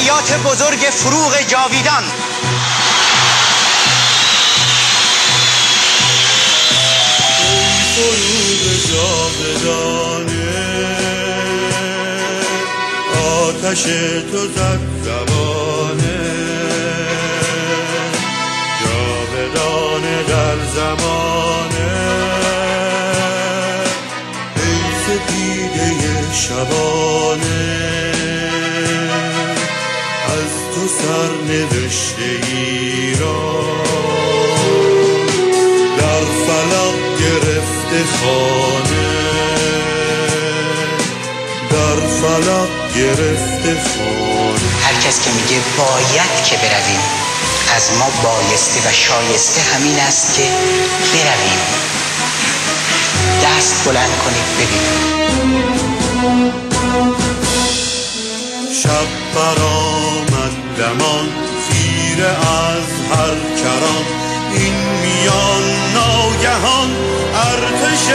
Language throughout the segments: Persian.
ابیات بزرگ فروغ جاویدان. فروغ جاودانه آتش تو زد زبانه، جاودانه در زمانه، ای سپیده شبانه، از تو سرنوشته ایران در فلک گرفته خانه، در فلک گرفته خانه. هر کس که میگه باید که برویم، از ما بایسته و شایسته همین است که برویم. دست بلند کنید ببینید. شب برآمد دمان خیره از هر کران، این میان ناگهان ارتش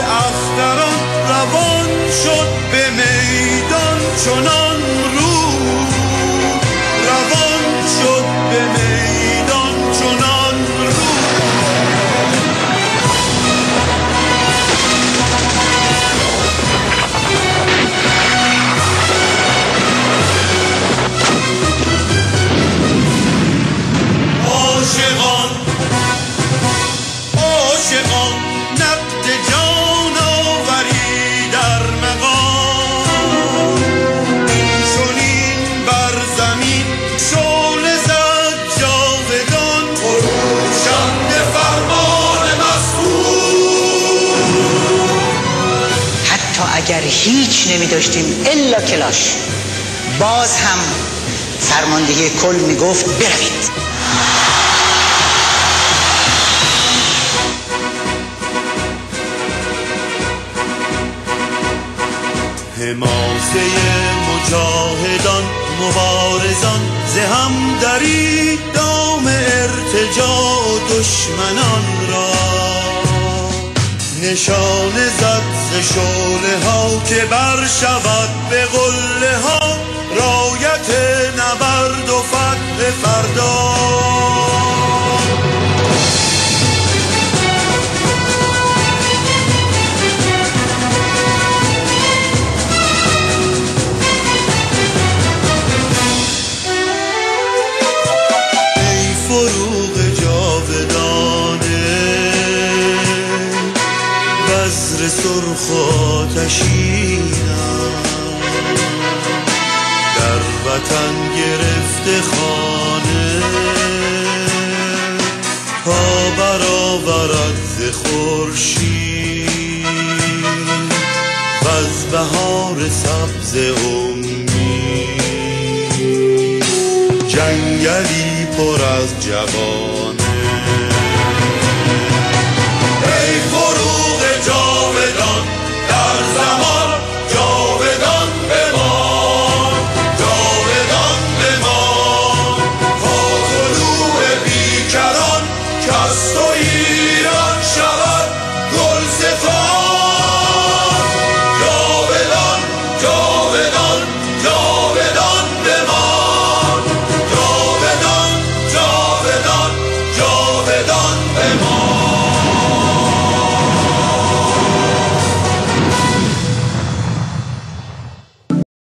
اختران روان شد به میدان چنان رود، روان شد به میدان چنان رود. عاشقان عاشقان نقد جان آوری در مقام، این چنین بر زمین شعله زد جاودان، خروشنده فرمان مسئول. حتی اگر هیچ نمی داشتیم الا کلاش، باز هم فرماندهی کل می گفت بروید. حماسه مجاهدان مبارزان ز همدری دام ارتجاع دشمنان را، نشانه زد ز شعله ها که بر شود به قله ها، رایت نبرد و فتح فردا. فروغ جاودانه بذر سرخ و آتشینم، در وطن گرفته خانه، تا برآورد ز خورشید وز بهار سبز امید، جنگلی پر از جوانه. ای فروغ جاودان در زمان، جاودان بمان، جاودان بمان، تا طلوع بیکران کز تو ایران